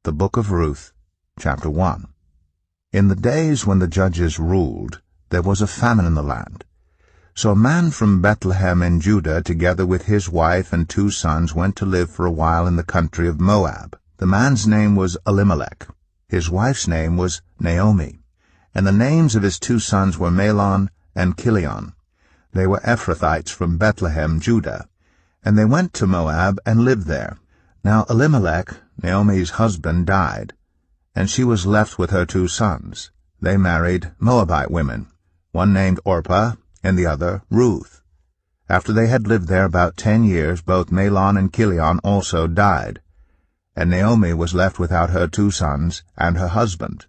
The Book of Ruth, Chapter 1. In the days when the judges ruled, there was a famine in the land. So a man from Bethlehem in Judah, together with his wife and 2 sons, went to live for a while in the country of Moab. The man's name was Elimelech. His wife's name was Naomi. And the names of his 2 sons were Mahlon and Chilion. They were Ephrathites from Bethlehem, Judah. And they went to Moab and lived there. Now Elimelech, Naomi's husband, died, and she was left with her 2 sons. They married Moabite women, one named Orpah and the other Ruth. After they had lived there about 10 years, both Mahlon and Chilion also died, and Naomi was left without her 2 sons and her husband.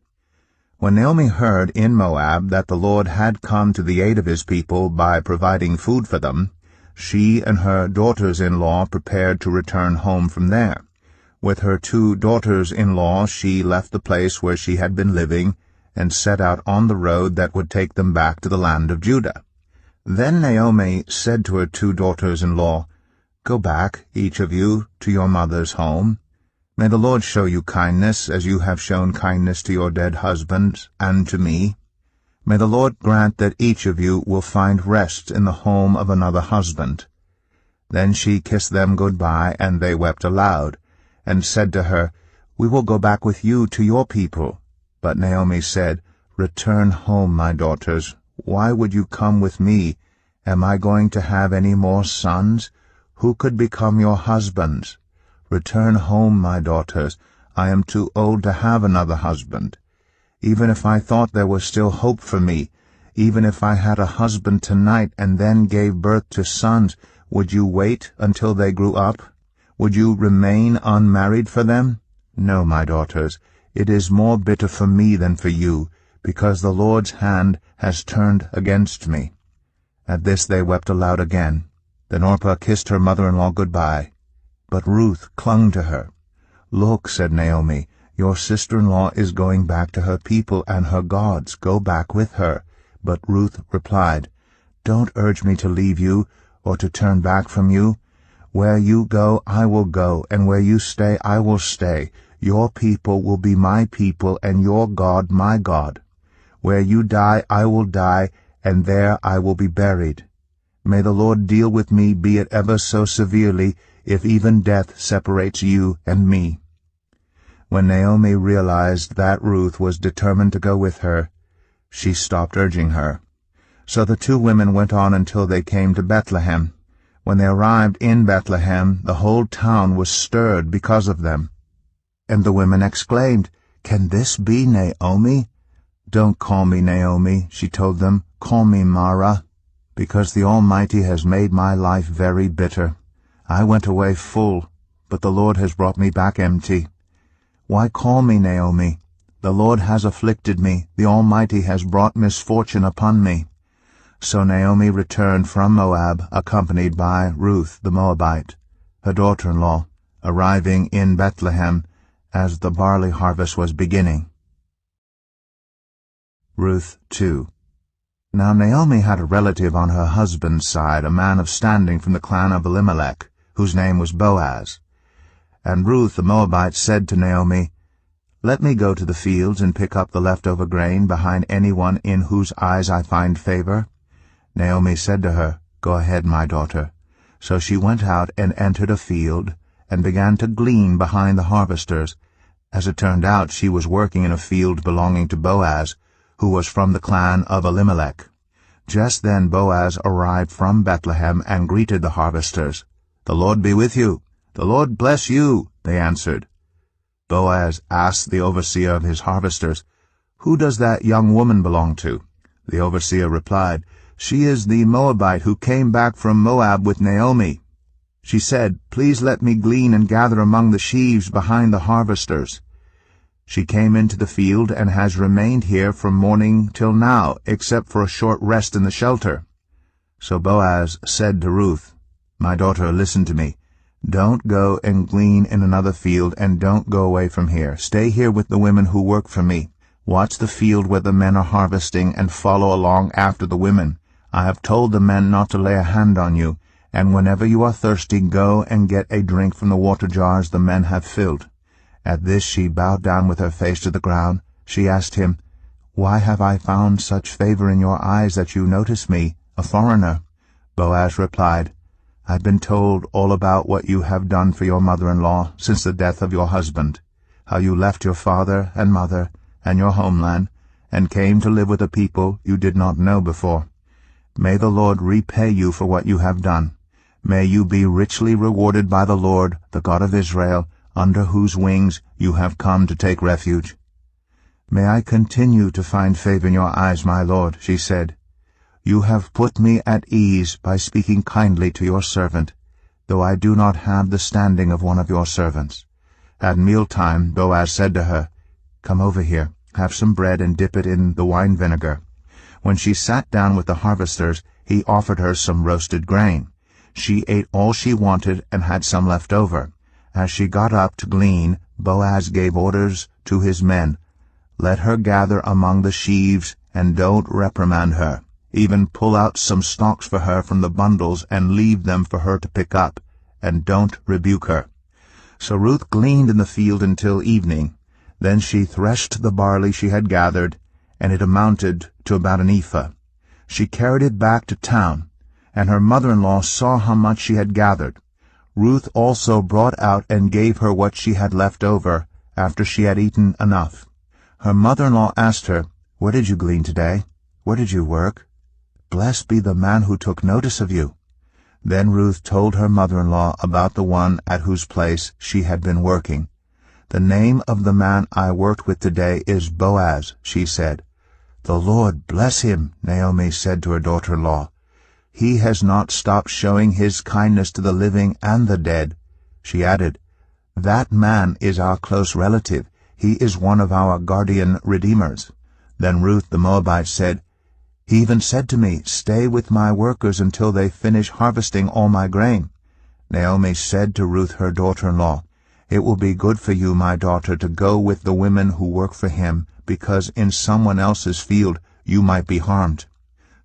When Naomi heard in Moab that the Lord had come to the aid of his people by providing food for them, she and her daughters-in-law prepared to return home from there. With her 2 daughters-in-law she left the place where she had been living and set out on the road that would take them back to the land of Judah. Then Naomi said to her 2 daughters-in-law, "Go back, each of you, to your mother's home. May the Lord show you kindness, as you have shown kindness to your dead husbands and to me. May the Lord grant that each of you will find rest in the home of another husband." Then she kissed them good-bye, and they wept aloud, and said to her, "We will go back with you to your people." But Naomi said, "Return home, my daughters. Why would you come with me? Am I going to have any more sons? Who could become your husbands? Return home, my daughters. I am too old to have another husband. Even if I thought there was still hope for me, even if I had a husband tonight and then gave birth to sons, would you wait until they grew up? Would you remain unmarried for them? No, my daughters, it is more bitter for me than for you, because the Lord's hand has turned against me." At this they wept aloud again. Then Orpah kissed her mother-in-law good-bye. But Ruth clung to her. "Look," said Naomi, "your sister-in-law is going back to her people and her gods. Go back with her." But Ruth replied, "Don't urge me to leave you or to turn back from you. Where you go, I will go, and where you stay, I will stay. Your people will be my people, and your God my God. Where you die, I will die, and there I will be buried. May the Lord deal with me, be it ever so severely, if even death separates you and me." When Naomi realized that Ruth was determined to go with her, she stopped urging her. So the 2 women went on until they came to Bethlehem. When they arrived in Bethlehem, the whole town was stirred because of them. And the women exclaimed, "Can this be Naomi?" "Don't call me Naomi," she told them. "Call me Mara, because the Almighty has made my life very bitter. I went away full, but the Lord has brought me back empty. Why call me Naomi? The Lord has afflicted me. The Almighty has brought misfortune upon me." So Naomi returned from Moab, accompanied by Ruth the Moabite, her daughter-in-law, arriving in Bethlehem as the barley harvest was beginning. Ruth 2. Now Naomi had a relative on her husband's side, a man of standing from the clan of Elimelech, whose name was Boaz. And Ruth the Moabite said to Naomi, "Let me go to the fields and pick up the leftover grain behind anyone in whose eyes I find favor." Naomi said to her, "Go ahead, my daughter." So she went out and entered a field, and began to glean behind the harvesters. As it turned out, she was working in a field belonging to Boaz, who was from the clan of Elimelech. Just then Boaz arrived from Bethlehem and greeted the harvesters. "The Lord be with you." "The Lord bless you," they answered. Boaz asked the overseer of his harvesters, "Who does that young woman belong to?" The overseer replied, "She is the Moabite who came back from Moab with Naomi. She said, 'Please let me glean and gather among the sheaves behind the harvesters.' She came into the field and has remained here from morning till now, except for a short rest in the shelter." So Boaz said to Ruth, "My daughter, listen to me. Don't go and glean in another field, and don't go away from here. Stay here with the women who work for me. Watch the field where the men are harvesting, and follow along after the women. I have told the men not to lay a hand on you, and whenever you are thirsty, go and get a drink from the water jars the men have filled. At this she bowed down with her face to the ground. She asked him, "Why have I found such favor in your eyes that you notice me, a foreigner?" Boaz replied, "I've been told all about what you have done for your mother-in-law since the death of your husband, how you left your father and mother and your homeland, and came to live with a people you did not know before. May the Lord repay you for what you have done. May you be richly rewarded by the Lord, the God of Israel, under whose wings you have come to take refuge." "May I continue to find favor in your eyes, my lord," she said. "You have put me at ease by speaking kindly to your servant, though I do not have the standing of one of your servants." At mealtime Boaz said to her, "Come over here, have some bread and dip it in the wine vinegar." When she sat down with the harvesters, he offered her some roasted grain. She ate all she wanted and had some left over. As she got up to glean, Boaz gave orders to his men, "Let her gather among the sheaves, and don't reprimand her. Even pull out some stalks for her from the bundles and leave them for her to pick up, and don't rebuke her." So Ruth gleaned in the field until evening. Then she threshed the barley she had gathered, and it amounted to about an ephah. She carried it back to town, and her mother-in-law saw how much she had gathered. Ruth also brought out and gave her what she had left over, after she had eaten enough. Her mother-in-law asked her, "Where did you glean today? Where did you work? Blessed be the man who took notice of you." Then Ruth told her mother-in-law about the one at whose place she had been working. "The name of the man I worked with today is Boaz," she said. "The Lord bless him," Naomi said to her daughter-in-law. "He has not stopped showing his kindness to the living and the dead." She added, "That man is our close relative. He is one of our guardian redeemers." Then Ruth the Moabite said, "He even said to me, 'Stay with my workers until they finish harvesting all my grain.'" Naomi said to Ruth her daughter-in-law, "It will be good for you, my daughter, to go with the women who work for him, because in someone else's field you might be harmed."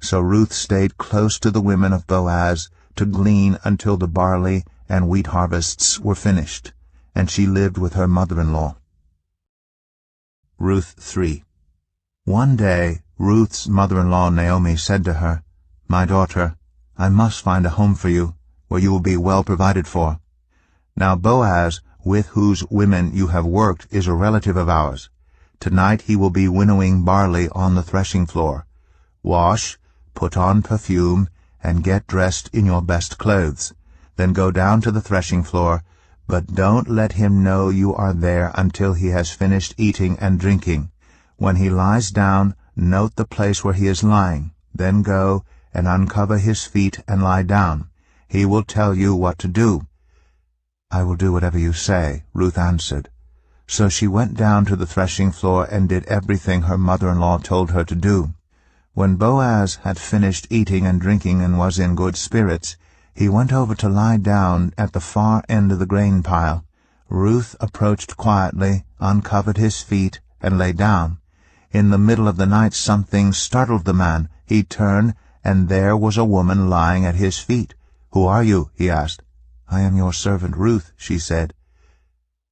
So Ruth stayed close to the women of Boaz to glean until the barley and wheat harvests were finished, and she lived with her mother-in-law. Ruth 3. One day Ruth's mother-in-law Naomi said to her, "My daughter, I must find a home for you, where you will be well provided for. Now Boaz, with whose women you have worked, is a relative of ours. Tonight he will be winnowing barley on the threshing floor. Wash, put on perfume, and get dressed in your best clothes. Then go down to the threshing floor, but don't let him know you are there until he has finished eating and drinking. When he lies down, note the place where he is lying. Then go and uncover his feet and lie down. He will tell you what to do." "I will do whatever you say," Ruth answered. So she went down to the threshing floor and did everything her mother-in-law told her to do. When Boaz had finished eating and drinking and was in good spirits, he went over to lie down at the far end of the grain pile. Ruth approached quietly, uncovered his feet, and lay down. In the middle of the night something startled the man. He turned, and there was a woman lying at his feet. "Who are you?" he asked. "I am your servant Ruth," she said.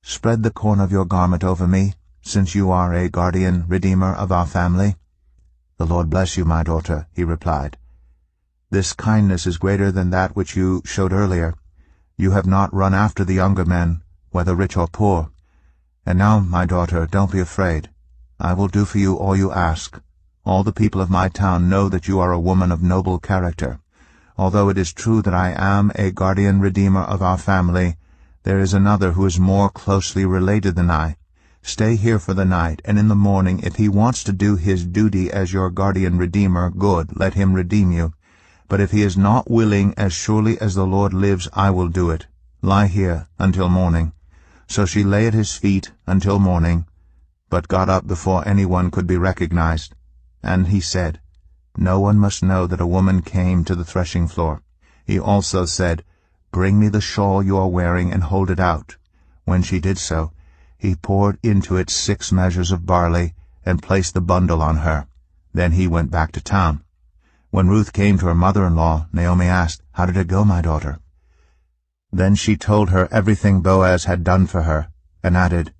"Spread the corner of your garment over me, since you are a guardian redeemer of our family." "The Lord bless you, my daughter," he replied. "This kindness is greater than that which you showed earlier. You have not run after the younger men, whether rich or poor. And now, my daughter, don't be afraid. I will do for you all you ask. All the people of my town know that you are a woman of noble character. Although it is true that I am a guardian redeemer of our family, there is another who is more closely related than I. Stay here for the night, and in the morning, if he wants to do his duty as your guardian redeemer, good, let him redeem you. But if he is not willing, as surely as the Lord lives, I will do it. Lie here until morning." So she lay at his feet until morning, but got up before anyone could be recognized. And he said, "No one must know that a woman came to the threshing floor." He also said, "Bring me the shawl you are wearing and hold it out." When she did so, he poured into it 6 measures of barley and placed the bundle on her. Then he went back to town. When Ruth came to her mother-in-law, Naomi asked, "How did it go, my daughter?" Then she told her everything Boaz had done for her, and added,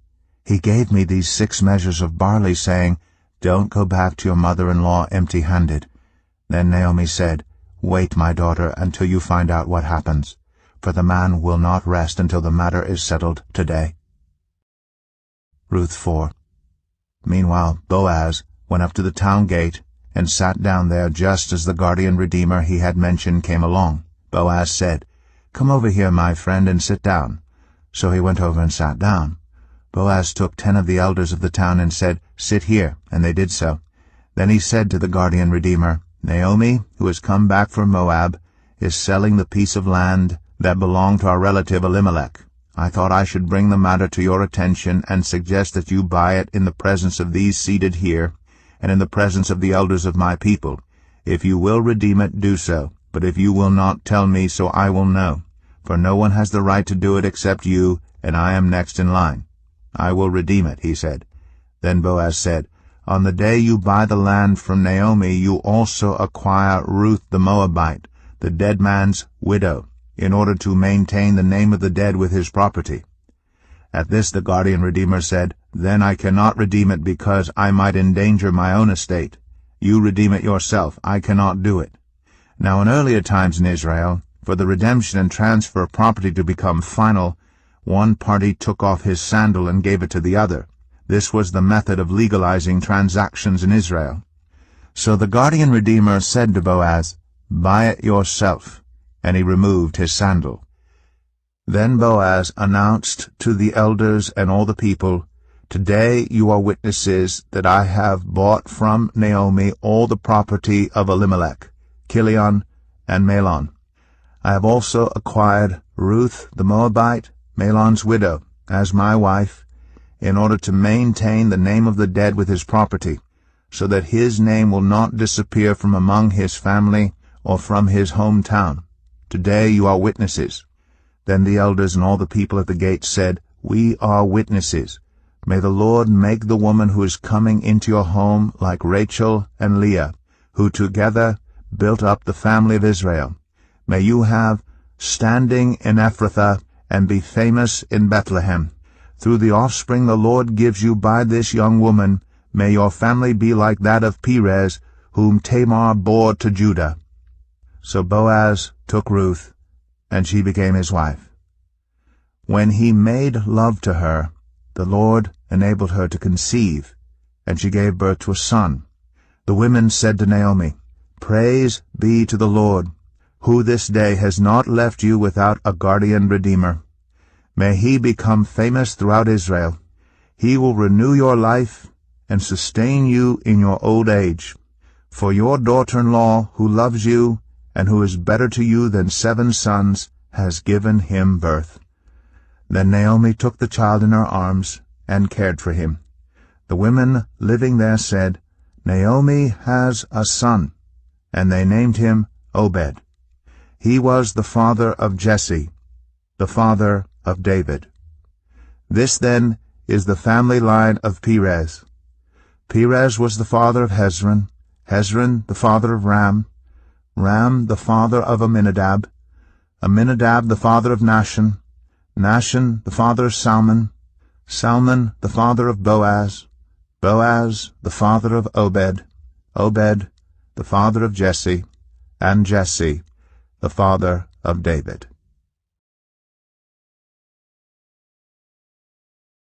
He gave me these 6 measures of barley, saying, 'Don't go back to your mother-in-law empty-handed.' Then Naomi said, 'Wait, my daughter, until you find out what happens, for the man will not rest until the matter is settled today.'" Ruth 4. Meanwhile Boaz went up to the town gate and sat down there just as the guardian redeemer he had mentioned came along. Boaz said, "Come over here, my friend, and sit down." So he went over and sat down. Boaz took 10 of the elders of the town and said, "Sit here," and they did so. Then he said to the guardian redeemer, "Naomi, who has come back from Moab, is selling the piece of land that belonged to our relative Elimelech. I thought I should bring the matter to your attention and suggest that you buy it in the presence of these seated here and in the presence of the elders of my people. If you will redeem it, do so. But if you will not, tell me, so I will know. For no one has the right to do it except you, and I am next in line." "I will redeem it," he said. Then Boaz said, "On the day you buy the land from Naomi, you also acquire Ruth the Moabite, the dead man's widow, in order to maintain the name of the dead with his property." At this the guardian redeemer said, "Then I cannot redeem it because I might endanger my own estate. You redeem it yourself. I cannot do it." Now in earlier times in Israel, for the redemption and transfer of property to become final, one party took off his sandal and gave it to the other. This was the method of legalizing transactions in Israel. So the guardian redeemer said to Boaz, "Buy it yourself," and he removed his sandal. Then Boaz announced to the elders and all the people, "Today you are witnesses that I have bought from Naomi all the property of Elimelech, Chilion, and Mahlon. I have also acquired Ruth the Moabite, Mahlon's widow, as my wife, in order to maintain the name of the dead with his property, so that his name will not disappear from among his family or from his hometown. Today you are witnesses." Then the elders and all the people at the gate said, "We are witnesses. May the Lord make the woman who is coming into your home like Rachel and Leah, who together built up the family of Israel. May you have standing in Ephrathah and be famous in Bethlehem. Through the offspring the Lord gives you by this young woman, may your family be like that of Perez, whom Tamar bore to Judah." So Boaz took Ruth, and she became his wife. When he made love to her, the Lord enabled her to conceive, and she gave birth to a son. The women said to Naomi, "Praise be to the Lord, who this day has not left you without a guardian redeemer. May he become famous throughout Israel. He will renew your life and sustain you in your old age. For your daughter-in-law, who loves you and who is better to you than 7 sons, has given him birth." Then Naomi took the child in her arms and cared for him. The women living there said, "Naomi has a son," and they named him Obed. He was the father of Jesse, the father of David. This then is the family line of Perez. Perez was the father of Hezron, Hezron the father of Ram, Ram the father of Amminadab, Amminadab the father of Nahshon, Nahshon the father of Salmon, Salmon the father of Boaz, Boaz the father of Obed, Obed the father of Jesse, and Jesse the father of David.